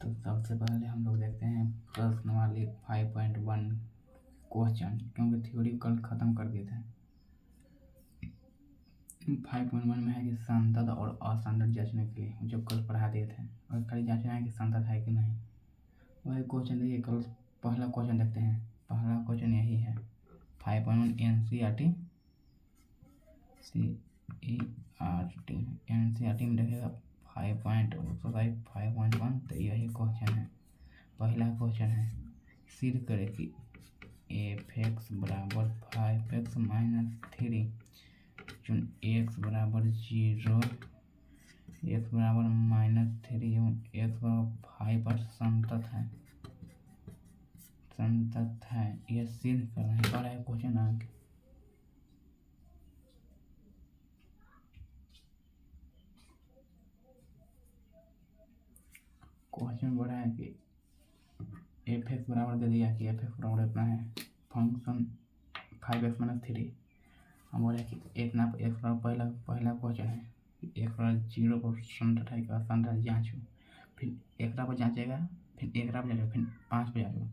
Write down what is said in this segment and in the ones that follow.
तो सबसे पहले हम लोग देखते हैं प्रश्नवाली 5.1 क्वेश्चन, क्योंकि थ्योरी कल ख़त्म कर दिए थे। 5.1 में है कि संतत और असंतत जांचने के लिए, जो कल पढ़ा दिए थे, और खाली जांचना है कि संतत है कि नहीं। वही क्वेश्चन देखिए, कल पहला क्वेश्चन देखते हैं। पहला क्वेश्चन यही है 5.1 एनसीईआरटी में देखेगा 5.1, तो यही क्वेश्चन है। पहला क्वेश्चन है, सिद्ध करें कि f(x) बराबर 5x माइनस 3 चुन x बराबर 0, x बराबर -3 एवं x बराबर 5 पर संतत है। यह सिद्ध करना है। और है क्वेश्चन आगे, क्वेश्चन बड़ा है कि f(x) बराबर दे दिया कि f(x) बराबर इतना है, फंक्शन 5x माइनस 3। हम बोले कि इतना x बराबर पहला क्वेश्चन है, x बराबर 0 पर संतत है कि असंतत जांचो। फिर एक पर जांचेगा, फिर एक पर जांचेगा, फिर 5 पर जांचेगा।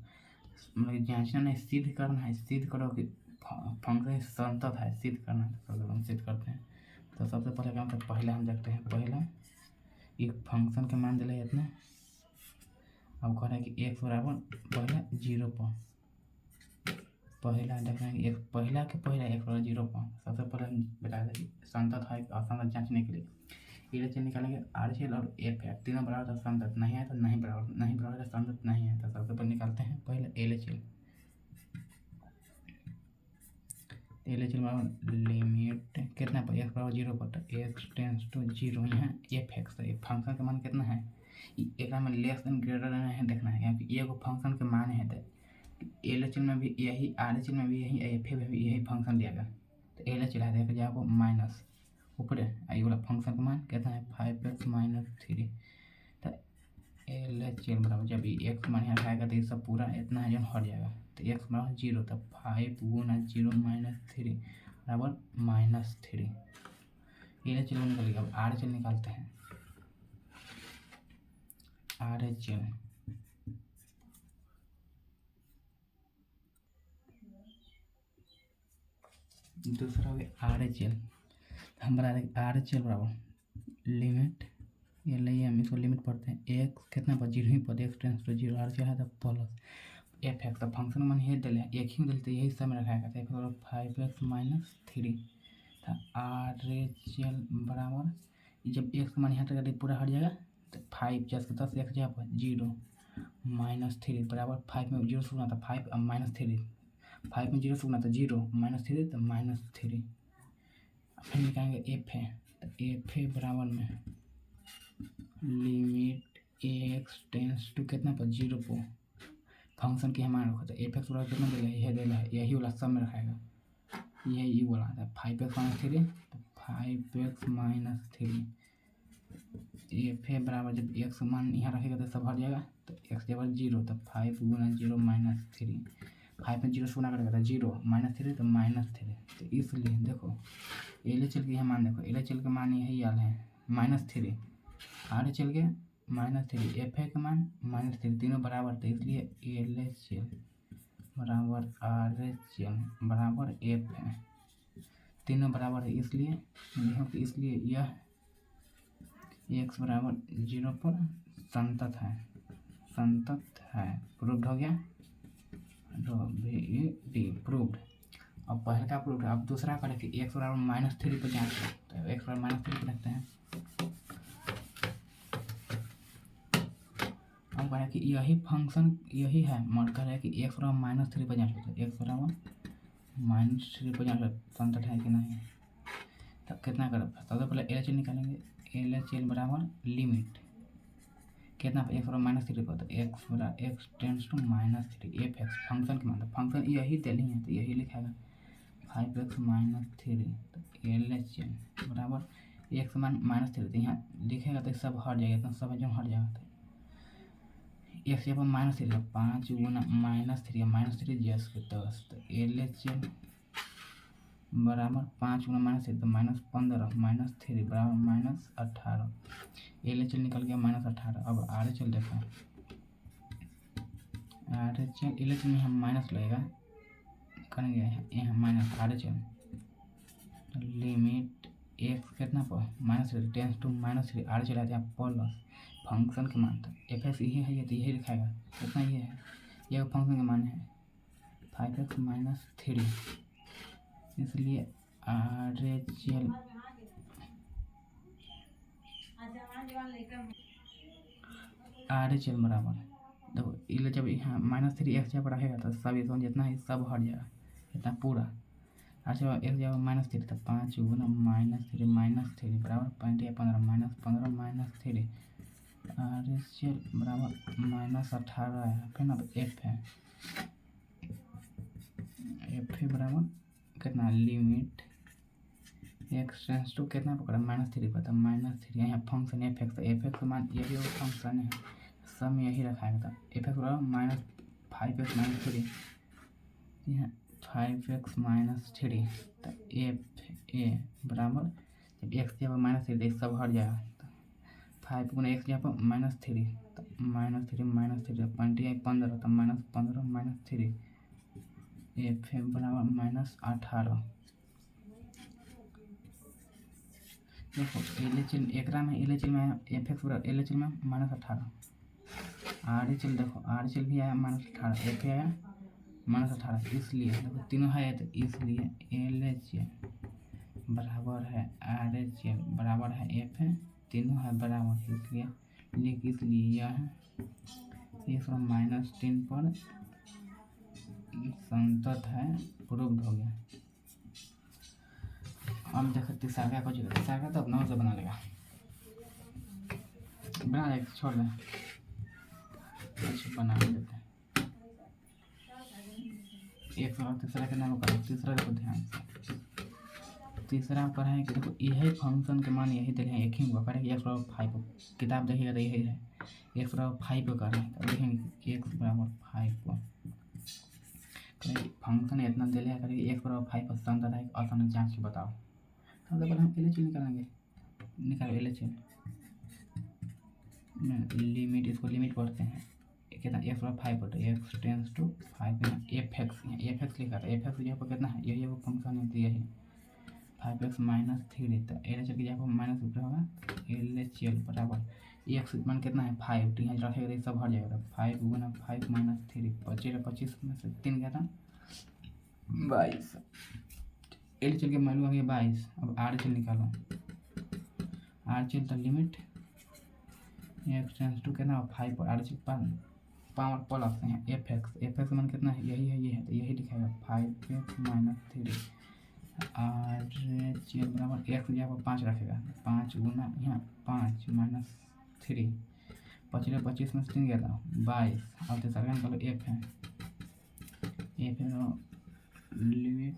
मतलब जांचना नहीं, सिद्ध करना है। सिद्ध करो कि फंक्शन संतत है, सिद्ध करना है। तो हम सिद्ध करते हैं। तो सबसे पहले क्या होता है, पहले हम देखते हैं। पहला एक फंक्शन के मान दिला इतना, अब कह रहे हैं कि x बराबर पहला 0 पर, पहला देखना है कि पहला x बराबर 0 पर। सबसे पहले हम बता दें कि संतत है असंतत जांचने के लिए एलएचएल निकालेंगे। आरएचएल और एफ है, तीनों बराबर तो संतत नहीं है, तो नहीं बराबर तो संतत नहीं है। तो सबसे पहले निकालते हैं पहले एलएचएल बराबर लिमिट कितना पर, x बराबर 0 पर, तो x टेंस टू 0 यहाँ f(x) तो फंक्शन का मान कितना है, एक में लेस देन ग्रेटर देन है देखना है, क्योंकि ये फंक्शन के मान है। तो एलएचएल में भी यही, आरएचएल में भी यही, एफ में भी यही फंक्शन दिया गया। तो एलएचएल है देखा जाए माइनस ऊपर आई वाला फंक्शन का मान कितना है 5x माइनस 3। तो एलएचएल बराबर जब x मान यहाँ आएगा तो ये सब पूरा इतना है जो हट जाएगा। तो x बराबर 0, तो 5 गुना 0 माइनस 3 बराबर -3। एलएचएल निकल गया। अब आरएचएल निकालते हैं। आरएचएल दूसरा हो गया आरएचएल। हम बता दें आरएचएल बराबर लिमिट, ये लिए हम इसको लिमिट पढ़ते हैं, x कितना पर 0 ही पर, x टेंस टू 0, आरएचएल है तो प्लस f(x) तो फंक्शन मान ये दिले, एक ही दिलते यही सब में रखाएगा। तो 5x माइनस 3 था। आरएचएल बराबर जब x मान यहाँ तक पूरा हट जाएगा, तो 5 10 x जगह पर 0 -3 बराबर 5 में 0 सुना था 5 अब -3, 5 में 0 सुना था 0 -3 तो -3। फिर निकालेंगे एफ है, तो एफ है बराबर में लिमिट x टेंस टू कितना पर 0 पर, फंक्शन की हमारा रखा था f(x) बराबर कितना देगा, यही देगा, यही वाला सब में रखाएगा, यही वाला था 5x माइनस 3, तो 5x माइनस 3 एफ है बराबर जब x मान यहाँ रखेगा तो सब हट जाएगा। तो x के बराबर 0, तो 5 गुना 0 माइनस 3, 5 में 0 से गुना करेगा तो 0 -3 तो -3। तो इसलिए देखो एलएचएल के यहाँ मान देखो, एलएचएल का मान यही आल है -3, आरएचएल के -3, एफ है का मान -3, तीनों बराबर। तो इसलिए एलएचएल बराबर आरएचएल बराबर एफ है, तीनों बराबर है। इसलिए यह x बराबर 0 पर संतत है। प्रूव्ड हो गया, प्रूव्ड। अब पहले का प्रूव्ड है। अब दूसरा करें कि x बराबर -3 पर जांच करें। तो x बराबर -3 पर रखते हैं। अब करें कि यही फंक्शन यही है, मत करें कि x बराबर -3 पर जांच करते हैं, x बराबर -3 पर जांच संतत है कि नहीं। तो कितना करें, सबसे पहले एलएचएल निकालेंगे। एलएचएल बराबर लिमिट कितना पर, x बराबर -3 पर, तो x बराबर x tense to -3 f(x) function के मतलब फंक्शन यही दिली है, तो यही लिखेगा 5x माइनस 3। तो एलएचएल बराबर x मान -3, तो यहाँ लिखेगा तो सब हट जाएगा, तो सब जो हट जाएगा। तो x यहाँ पर -3 5 गुना -3 जस के 10, तो एलएचएल बराबर 5 गुना -3 तो -15 -3 बराबर -18। एलएचएल निकल गया -18। अब आरएचएल देखो, R H L L H में हम माइनस लगेगा करेंगे यहाँ minus R H L limit x कितना पर minus tends to minus three R चला जाए प्लस फंक्शन के मान तक एफ एक्स यही है ये तो यही लिखाएगा कितना ये है ये फंक्शन के मान है 5x माइनस थ्री इसलिए आर एच एल बराबर देखो इले जब यहाँ माइनस थ्री एक्स जब रहेगा तो सब इसमें जितना है सब हट जाएगा इतना पूरा अच्छा एक जगह माइनस थ्री तो 5 गुना माइनस थ्री बराबर 15 minus three are H L बराबर -18 है फिर ना एफ है बराबर कितना लिमिट एक्स टेंस टू कितना पकड़ा -3 पर तो -3 यहाँ फंक्शन एफ एक्स मान यही वो फंक्शन है सब में यही रखाएगा था एफ एक्स बराबर -5x-3 यहाँ 5x-3 तो एफ ए बराबर जब एक्स जब -3 तो सब हट जाएगा तो 5 गुना एक्स यहाँ पर -3 तो -3 15 तो -15 एफ ए बराबर -18 देखो एल एच एल एक में एल एच एल में एफ एक्स बराबर एल एच एल में -18 आर एच एल देखो आर एच एल भी आया -18 एफ आया -18 इसलिए देखो तीनों है तो इसलिए एल एच एल बराबर है आर एच एल बराबर है एफ है तीनों है बराबर इसलिए यह है -10 पर संतत है प्रूव्ड हो गया। अब देखो तीसरा को तीसरा तो अपना से बना लेगा छोड़ दें बना लेते हैं एक और तीसरा के नाम करें तीसरा देखो ध्यान से तीसरा पर है कि देखो यही फंक्शन के मान यही दे रहे हैं एक ही करेंगे x=5 किताब देखिएगा तो यही है x=5 कर रहे हैं तो देखेंगे x=5 फंक्शन इतना दे लिया करेंगे x=5 संतत है आसान जांच के बताओ तो पहले हम एल एच निकालो एल एच लिमिट इसको लिमिट पढ़ते हैं कितना x=5 पर x tends to 5 f x लिखा था एफ एक्स यहाँ पर कितना है यही वो फंक्शन है यही 5x-3 तो एल एच एल की जगह पर माइनस ऊपर होगा एल एच एल बराबर एक्स मान कितना है 5 तो यहाँ रखेगा तो सब हट जाएगा तो 5 गुना 5 - 3 25 में से 3 क्या था 22 एल एच एल के वैल्यू आ गया 22 अब आर एच एल निकालो आर एच एल तो लिमिट एक्स टेंस टू कितना 5 पर are H L power plus है एफ एक्स मान कितना है यही है ये है तो यही लिखाएगा 5x-3 आर एच एल बराबर एक्स यहाँ पर 5 रखेगा 5 गुना यहाँ 5 - 3 25 में से 3 गया था 22 और तीसरा निकालो एफ है लिमिट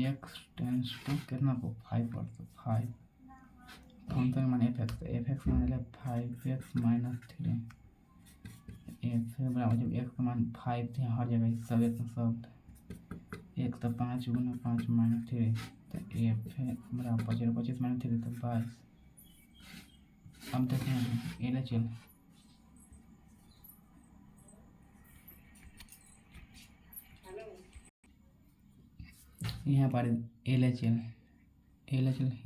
एक्स टेंस टू कितना को 5 पर तो 5 फंक्शन मान एफ एक्स मान ले 5x-3 एफ बराबर जब एक्स का मान 5 थे हर जगह सब एक सब एक तो 5 गुना 5 - 3 तो एफ बराबर 25 - 3 तो 22 अब देखते हैं एल एच एल यहाँ पर एल एच एल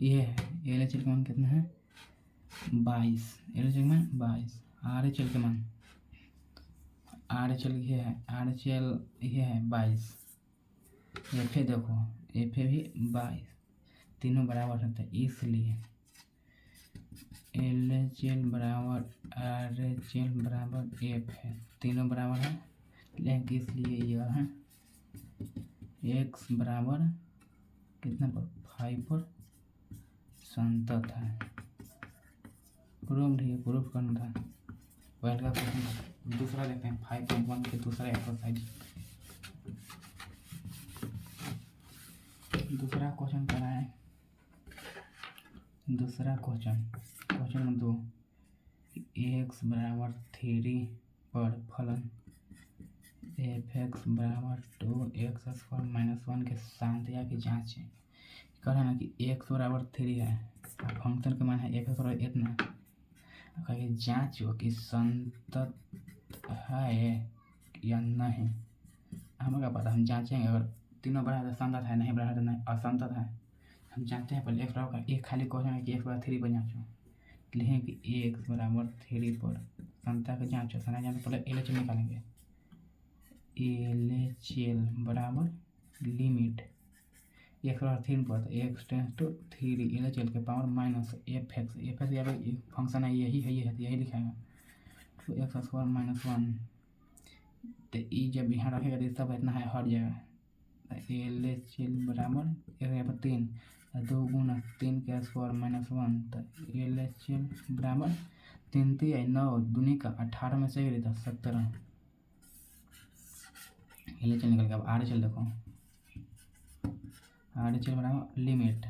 ये है एल एच एल का मान कितना है 22 एल एच एल मान 22 आर एच एल के मान आर एच एल ये है आर एच एल ये है 22 एफ ए देखो एफ ए भी 22 तीनों बराबर होते हैं इसलिए एल एच एल बराबर आर एच एल बराबर एफ है तीनों बराबर है लेकिन इसलिए यह है एक्स बराबर कितना पर 5 पर संतत है प्रूफ करना था पहले का क्वेश्चन दूसरा लेते हैं 5.1 के दूसरा एक्सरसाइज दूसरा क्वेश्चन क्या है दूसरा क्वेश्चन नंबर 2 एक्स बराबर 3 पर फलन एफ एक्स बराबर 2x² - 1 के सांत्या की जांच है कह रहा है ना कि एक्स बराबर 3 है फंक्शन का मान है एफ एक्स बराबर इतना कहिए जांच हो कि संतत है या नहीं, हमें क्या पता, हम जांचेंगे। अगर तीनों बड़ा है तो संतत है, नहीं बड़ा है तो नहीं असंतत है। हम जानते हैं पहले एक्स बराबर एक खाली क्वेश्चन है कि एक्स बराबर 3 पर जाँचो, लिखेंगे कि एक्स बराबर 3 पर संता का जाँचो, सना जाँच पहले एल एच निकालेंगे। एल एच एल बराबर लिमिट एक्स बराबर 3 पर तो x tends to 3 L H L के पावर माइनस एफ एक्स यहाँ पे फंक्शन है, यही है, ये है तो यही लिखाएगा। तो एक्स स्क्वायर माइनस 1 तो ई जब यहाँ रखेगा तो सब इतना है हट जाएगा। एल एच एल बराबर यहाँ पर 3 2 गुना 3 का स्क्वायर माइनस 1 तो एल एच एल बराबर 3 3 9 दूनी का 18 में से रहता 17। एल एच एल निकल गया। अब आर एच एल देखो, आर एच एल बराबर लिमिट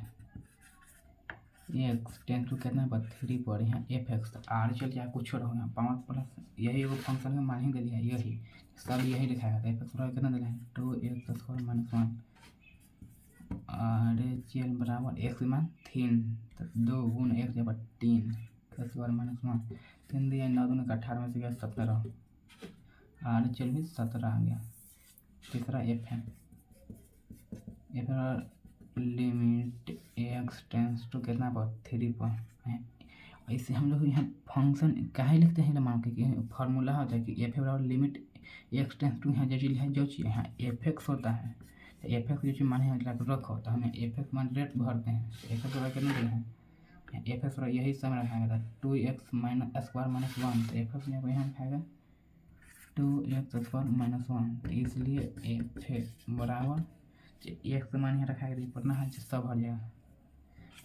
एक्स टेंस टू कितना पर 3 पर यहाँ एफ एक्स तो आर एच एल चाहे कुछ और हो, यहाँ पावर प्लस यही एगो फंक्शन का मान ही दे दिया, यही सब यही लिखाया था। एफ एक्स बराबर कितना दिया है 2 x square minus 1 are H L बराबर एक्स मान 3 तो 2 गुना एक्स जब 3 स्क्वायर माइनस 1 3 दिया 9 दूनी का 18 में से गया 17, आर एच एल भी 17 आ गया। तीसरा एफ है, f limit x tends to कितना पर 3 पर। ऐसे हम लोग यहाँ फंक्शन काहे लिखते हैं मान के फार्मूला होता है कि एफ बराबर लिमिट एक्स टेंस टू यहाँ जो चीज़ है जो चीज़ यहाँ एफ एक्स होता है तो एफ एक्स जो चीज़ मान रखो तो हमें एफ एक्स मान रेट भरते हैं। एफ एक्स बराबर कितना दिया है, एफ एक्स बराबर यही समय रखाएगा था 2 एक्स माइनस स्क्वायर माइनस 1 तो एफ एक्स यहाँ रखाएगा 2 एक्स स्क्वायर माइनस 1 तो इसलिए एफ एक्स बराबर एक्स मान यहाँ रखा है पढ़ना है सब भर जाएगा।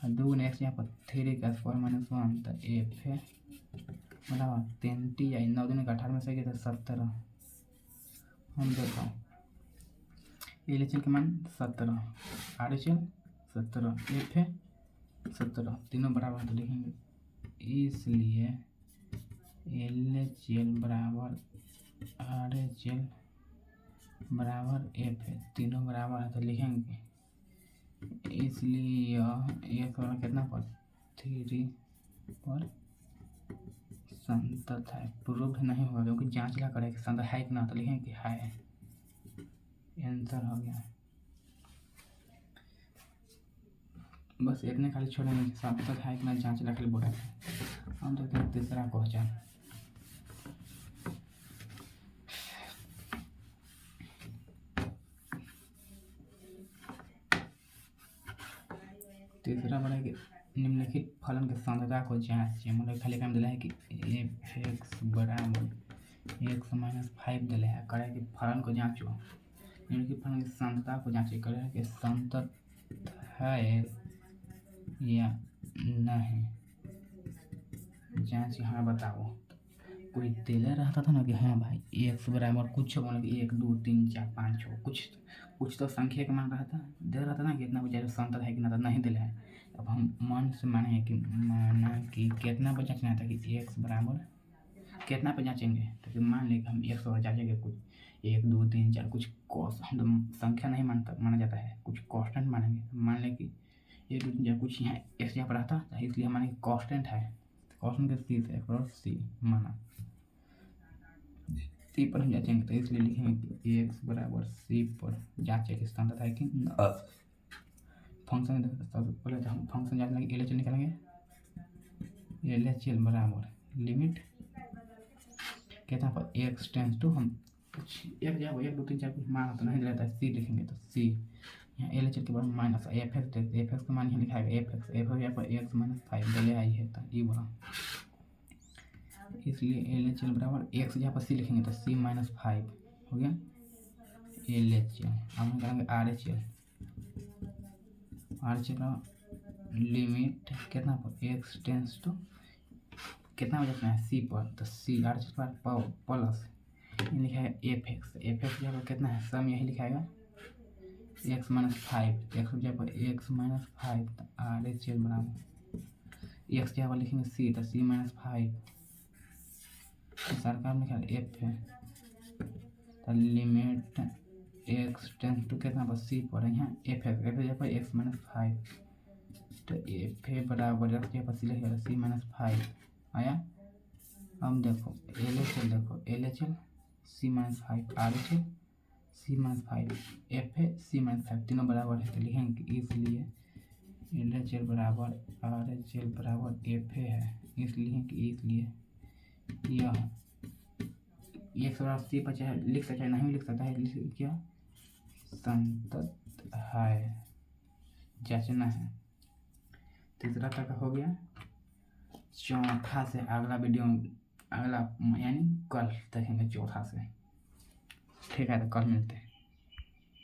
2 गुना एक्स यहाँ पर 3 का स्क्वायर माइनस 1 तो एफ है बराबर 3 या 9 दूनी का 18 में से गया तो 17। हम देखो एल एच एल के मान 17, आर एच एल 17, एफ है 17, तीनों बराबर तो लिखेंगे। इसलिए एल एच एल बराबर आर एच एल बराबर एफ है, तीनों बराबर है तो लिखेंगे। इसलिए यह बराबर कितना पर 3 पर संतत है। प्रूफ नहीं होगा क्योंकि जांच ला करें कि संतत है कि ना तो लिखेंगे कि है। आंसर हो गया। बस इतने खाली छोड़ेंगे संतत है कि ना जांच ला के बोला। हम देखते हैं तीसरा क्वेश्चन। तीसरा बड़ा कि निम्नलिखित फलन के सांद्रता को जांचिए। मतलब खाली काम दिला है कि एफ एक्स बराबर एक्स माइनस 5 दिला है, करे कि फलन को जांचो। निम्नलिखित फलन की सांद्रता को जांचिए, करे कि संतत है या नहीं, जांच यहाँ बताओ। कोई दिले रहता था ना कि हाँ भाई एक्स बराबर कुछ मतलब कि 1 2 3 4 5 हो, कुछ तो संख्या के मान रहा था, दे रहा था ना कि इतना कुछ संतत है कि ना, तो नहीं दिला है। अब हम मन से माने कि कितना पर जाँचना था कि एक्स बराबर कितना पर जाँचेंगे, तो फिर मान लें कि हम एक्स पर जाँचेंगे कुछ 1 2 3 4 कुछ हम तो संख्या नहीं माना जाता है, कुछ कॉन्स्टेंट मानेंगे। मान लें कि 1 2 3 4 कुछ यहाँ एक्स यहाँ पर रहता है, इसलिए माने कि कॉन्स्टेंट है, कॉन्स्टेंट के सी से सी माना सी पर हम जाँचेंगे, तो इसलिए लिखेंगे कि एक्स बराबर सी पर जाँचे कि संतत है कि फंक्शन। सबसे पहले तो हम फंक्शन जाँच लेंगे, एल एच एल निकालेंगे। एल एच एल बराबर लिमिट कितना पर एक्स टेंस टू हम कुछ एक जब 1 2 3 4 कुछ मान तो नहीं रहता है, सी लिखेंगे तो सी यहाँ एल एच एल के बाद माइनस एफ एक्स का मान यहाँ लिखाएगा एफ यहाँ पर एक्स माइनस 5 डले आई है तो ये बोला। इसलिए एल एच एल बराबर एक्स यहाँ पर सी लिखेंगे तो सी माइनस 5 हो गया एल एच एल। अब हम करेंगे आर एच एल बराबर लिमिट कितना पर एक्स टेंस टू कितना हो जाता है सी पर, तो सी आर एच एल पर प्लस ये लिखाएगा एफ एक्स यहाँ पर कितना है सम यही लिखाएगा एक्स माइनस 5, एक्स जगह पर एक्स माइनस 5 तो आर एच एल बराबर एक्स जगह पर लिखेंगे सी तो सी माइनस 5 सरकार लिखा एफ है तो लिमिट एक्स टेंस टू कितना पर सी पर यहाँ एफ जगह पर एक्स माइनस 5 तो एफ बराबर एक्स जगह पर सी लिखेगा सी माइनस 5 आया। हम देखो L H L C-5 RHL, C-5 FA, C-5 तीनों बराबर है तो लिखेंगे कि इसलिए LHL बराबर RHL बराबर FA है, इसलिए कि इसलिए यह एक सौ अस्सी पर चाहे लिख सकता है नहीं लिख सकता है, क्या संतत है, जांचना है। तीसरा तक हो गया। चौथा से अगला वीडियो अगला यानी कल देखेंगे चौथा से। ठीक है तो कल मिलते हैं।